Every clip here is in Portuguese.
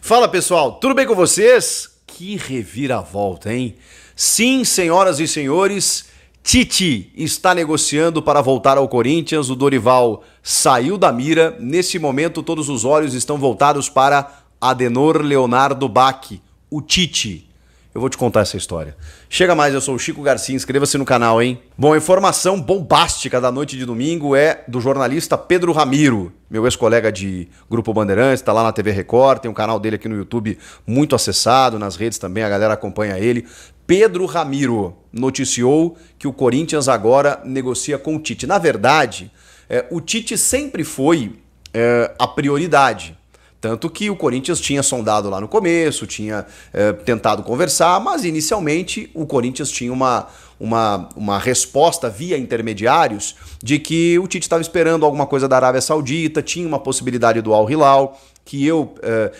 Fala pessoal, tudo bem com vocês? Que reviravolta, hein? Sim, senhoras e senhores, Tite está negociando para voltar ao Corinthians, o Dorival saiu da mira, nesse momento todos os olhos estão voltados para Adenor Leonardo Bach, o Tite. Eu vou te contar essa história. Chega mais, eu sou o Chico Garcia, inscreva-se no canal, hein? Bom, a informação bombástica da noite de domingo é do jornalista Pedro Ramiro, meu ex-colega de Grupo Bandeirantes, tá lá na TV Record, tem um canal dele aqui no YouTube muito acessado, nas redes também, a galera acompanha ele. Pedro Ramiro noticiou que o Corinthians agora negocia com o Tite. Na verdade, o Tite sempre foi a prioridade. Tanto que o Corinthians tinha sondado lá no começo, tinha tentado conversar, mas inicialmente o Corinthians tinha uma resposta via intermediários de que o Tite estava esperando alguma coisa da Arábia Saudita, tinha uma possibilidade do Al Hilal, que eu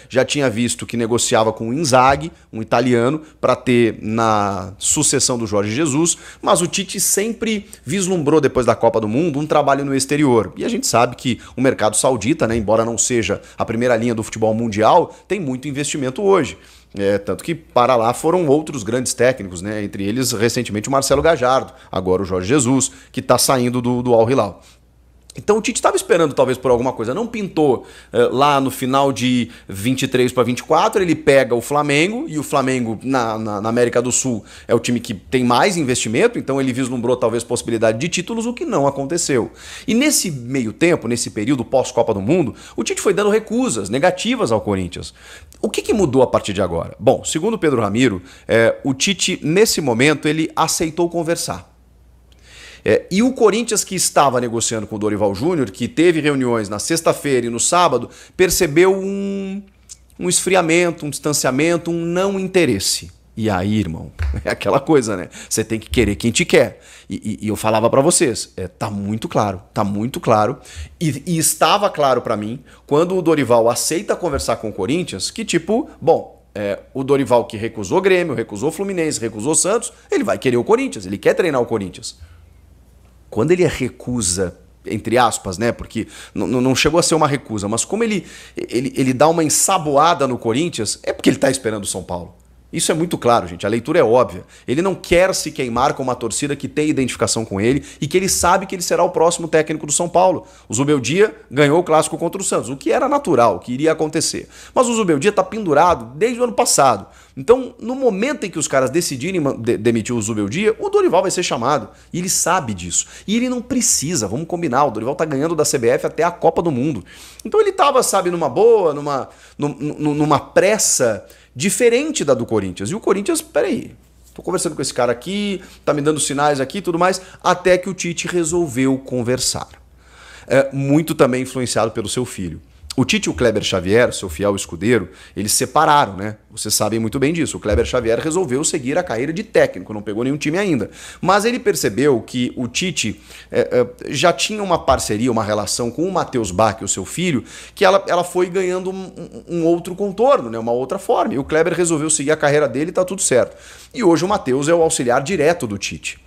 já tinha visto que negociava com o Inzaghi, um italiano, para ter na sucessão do Jorge Jesus, mas o Tite sempre vislumbrou, depois da Copa do Mundo, um trabalho no exterior. E a gente sabe que o mercado saudita, né, embora não seja a primeira linha do futebol mundial, tem muito investimento hoje. Tanto que para lá foram outros grandes técnicos, né, entre eles recentemente o Marcelo Gallardo, agora o Jorge Jesus, que está saindo do Al Hilal. Então o Tite estava esperando talvez por alguma coisa, não pintou lá no final de 23 para 24, ele pega o Flamengo, e o Flamengo na América do Sul é o time que tem mais investimento, então ele vislumbrou talvez possibilidade de títulos, o que não aconteceu. E nesse meio tempo, nesse período pós-Copa do Mundo, o Tite foi dando recusas negativas ao Corinthians. O que mudou a partir de agora? Bom, segundo Pedro Ramiro, o Tite nesse momento ele aceitou conversar. E o Corinthians, que estava negociando com o Dorival Júnior, que teve reuniões na sexta-feira e no sábado, percebeu um esfriamento, um distanciamento, um não interesse. E aí, irmão, é aquela coisa, né? Você tem que querer quem te quer. E eu falava pra vocês, tá muito claro. E estava claro pra mim, quando o Dorival aceita conversar com o Corinthians, que tipo, bom, o Dorival que recusou o Grêmio, recusou o Fluminense, recusou o Santos, ele vai querer o Corinthians, ele quer treinar o Corinthians. Quando ele recusa, entre aspas, né? Porque não chegou a ser uma recusa, mas como ele dá uma ensaboada no Corinthians, é porque ele está esperando o São Paulo. Isso é muito claro, gente. A leitura é óbvia. Ele não quer se queimar com uma torcida que tem identificação com ele e que ele sabe que ele será o próximo técnico do São Paulo. O Zubeldia ganhou o clássico contra o Santos, o que era natural, o que iria acontecer. Mas o Zubeldia está pendurado desde o ano passado. Então, no momento em que os caras decidirem demitir o Zubeldia, o Dorival vai ser chamado. E ele sabe disso. E ele não precisa, vamos combinar, o Dorival tá ganhando da CBF até a Copa do Mundo. Então ele tava, sabe, numa boa, numa pressa diferente da do Corinthians. E o Corinthians, peraí, tô conversando com esse cara aqui, tá me dando sinais aqui e tudo mais, até que o Tite resolveu conversar. Muito também influenciado pelo seu filho. O Tite e o Kleber Xavier, seu fiel escudeiro, eles separaram, né? Vocês sabem muito bem disso. O Kleber Xavier resolveu seguir a carreira de técnico, não pegou nenhum time ainda. Mas ele percebeu que o Tite já tinha uma parceria, uma relação com o Matheus Bach, o seu filho, que ela foi ganhando um outro contorno, né? Uma outra forma. E o Kleber resolveu seguir a carreira dele e tá tudo certo. E hoje o Matheus é o auxiliar direto do Tite.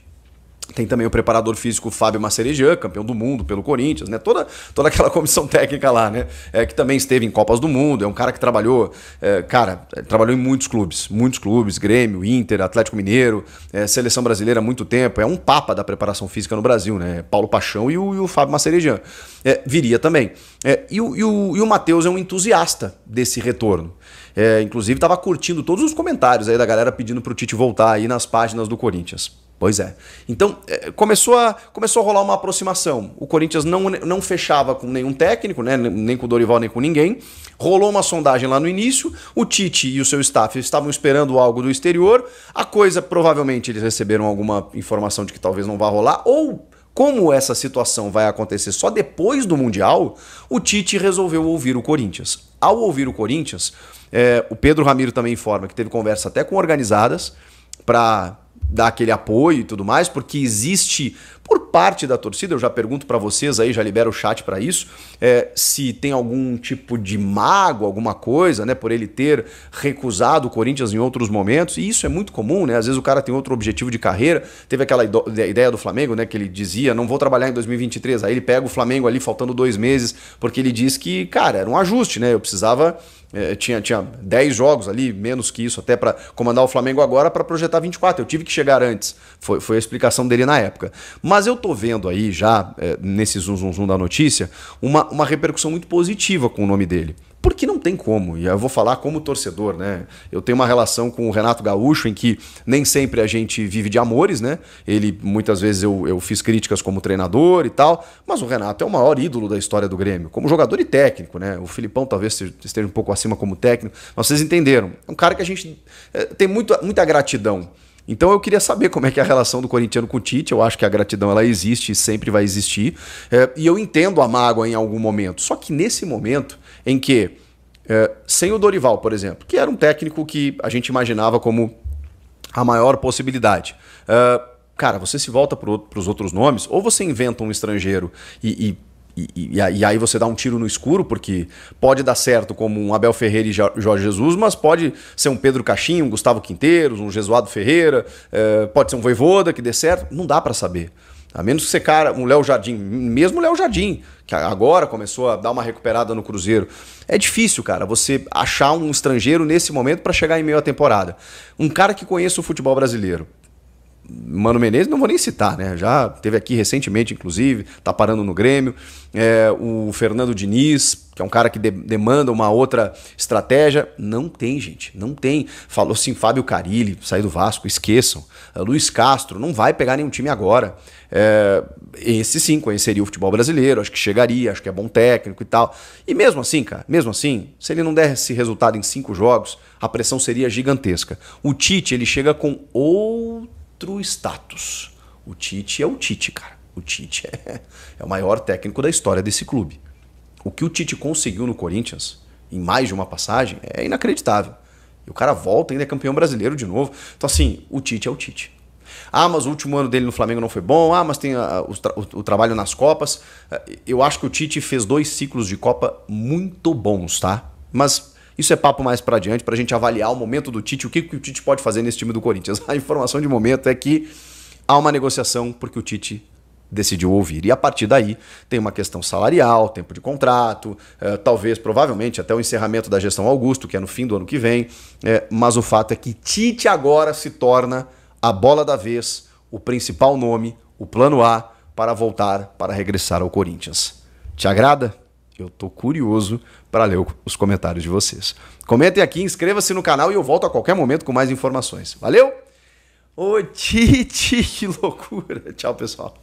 Tem também o preparador físico Fábio Macerejan, campeão do mundo pelo Corinthians, né? Toda aquela comissão técnica lá, né? Que também esteve em Copas do Mundo, é um cara que trabalhou, trabalhou em muitos clubes, Grêmio, Inter, Atlético Mineiro, Seleção Brasileira há muito tempo, é um papa da preparação física no Brasil, né? Paulo Paixão e o Fábio Macerejan. Viria também. E o Matheus é um entusiasta desse retorno. Inclusive estava curtindo todos os comentários aí da galera pedindo pro Tite voltar aí nas páginas do Corinthians. Pois é. Então, começou a rolar uma aproximação. O Corinthians não fechava com nenhum técnico, né? Nem com o Dorival, nem com ninguém. Rolou uma sondagem lá no início. O Tite e o seu staff estavam esperando algo do exterior. A coisa, provavelmente, eles receberam alguma informação de que talvez não vá rolar. Ou, como essa situação vai acontecer só depois do Mundial, o Tite resolveu ouvir o Corinthians. Ao ouvir o Corinthians, o Pedro Ramiro também informa que teve conversa até com organizadas para dar aquele apoio e tudo mais, porque existe, por parte da torcida, eu já pergunto para vocês aí, já libero o chat para isso, se tem algum tipo de mágoa, alguma coisa, né, por ele ter recusado o Corinthians em outros momentos, e isso é muito comum, né, às vezes o cara tem outro objetivo de carreira, teve aquela ideia do Flamengo, né, que ele dizia, não vou trabalhar em 2023, aí ele pega o Flamengo ali faltando 2 meses, porque ele diz que, cara, era um ajuste, né, eu precisava Tinha 10 jogos ali, menos que isso, até para comandar o Flamengo agora para projetar 24. Eu tive que chegar antes. Foi a explicação dele na época. Mas eu tô vendo aí já, nesse zoom da notícia, uma repercussão muito positiva com o nome dele. Porque não tem como, e eu vou falar como torcedor, né? Eu tenho uma relação com o Renato Gaúcho em que nem sempre a gente vive de amores, né? Ele, muitas vezes eu fiz críticas como treinador e tal, mas o Renato é o maior ídolo da história do Grêmio, como jogador e técnico, né? O Filipão talvez esteja um pouco acima como técnico, mas vocês entenderam. É um cara que a gente tem muita gratidão. Então eu queria saber como é que é a relação do corintiano com o Tite. Eu acho que a gratidão ela existe e sempre vai existir. E eu entendo a mágoa em algum momento. Só que nesse momento em que, sem o Dorival, por exemplo, que era um técnico que a gente imaginava como a maior possibilidade, cara, você se volta para os outros nomes, ou você inventa um estrangeiro e aí você dá um tiro no escuro, porque pode dar certo como um Abel Ferreira e Jorge Jesus, mas pode ser um Pedro Caixinha, um Gustavo Quinteiros, um Jesuado Ferreira, pode ser um Vojvoda que dê certo, não dá para saber. A menos que você, cara, um Léo Jardim, mesmo o Léo Jardim, que agora começou a dar uma recuperada no Cruzeiro. É difícil, cara, você achar um estrangeiro nesse momento para chegar em meio à temporada. Um cara que conheça o futebol brasileiro. Mano Menezes, não vou nem citar, né? Já teve aqui recentemente, inclusive, tá parando no Grêmio. O Fernando Diniz, que é um cara que demanda uma outra estratégia. Não tem, gente, não tem. Falou assim, Fábio Carille, sair do Vasco, esqueçam. Luiz Castro, não vai pegar nenhum time agora. Esse sim, conheceria o futebol brasileiro, acho que chegaria, acho que é bom técnico e tal. E mesmo assim, cara, mesmo assim, se ele não desse resultado em 5 jogos, a pressão seria gigantesca. O Tite, ele chega com outro status. O Tite é o Tite, cara. O Tite é o maior técnico da história desse clube. O que o Tite conseguiu no Corinthians, em mais de uma passagem, é inacreditável. E o cara volta, ainda é campeão brasileiro de novo. Então assim, o Tite é o Tite. Mas o último ano dele no Flamengo não foi bom. Mas tem o trabalho nas Copas. Eu acho que o Tite fez 2 ciclos de Copa muito bons, tá? Mas isso é papo mais pra adiante, pra gente avaliar o momento do Tite, o que o Tite pode fazer nesse time do Corinthians. A informação de momento é que há uma negociação porque o Tite decidiu ouvir. E a partir daí tem uma questão salarial, tempo de contrato, talvez, provavelmente, até o encerramento da gestão Augusto, que é no fim do ano que vem. Mas o fato é que Tite agora se torna a bola da vez, o principal nome, o plano A para voltar, para regressar ao Corinthians. Te agrada? Eu tô curioso para ler os comentários de vocês. Comentem aqui, inscreva-se no canal e eu volto a qualquer momento com mais informações. Valeu? Ô Tite, que loucura. Tchau, pessoal.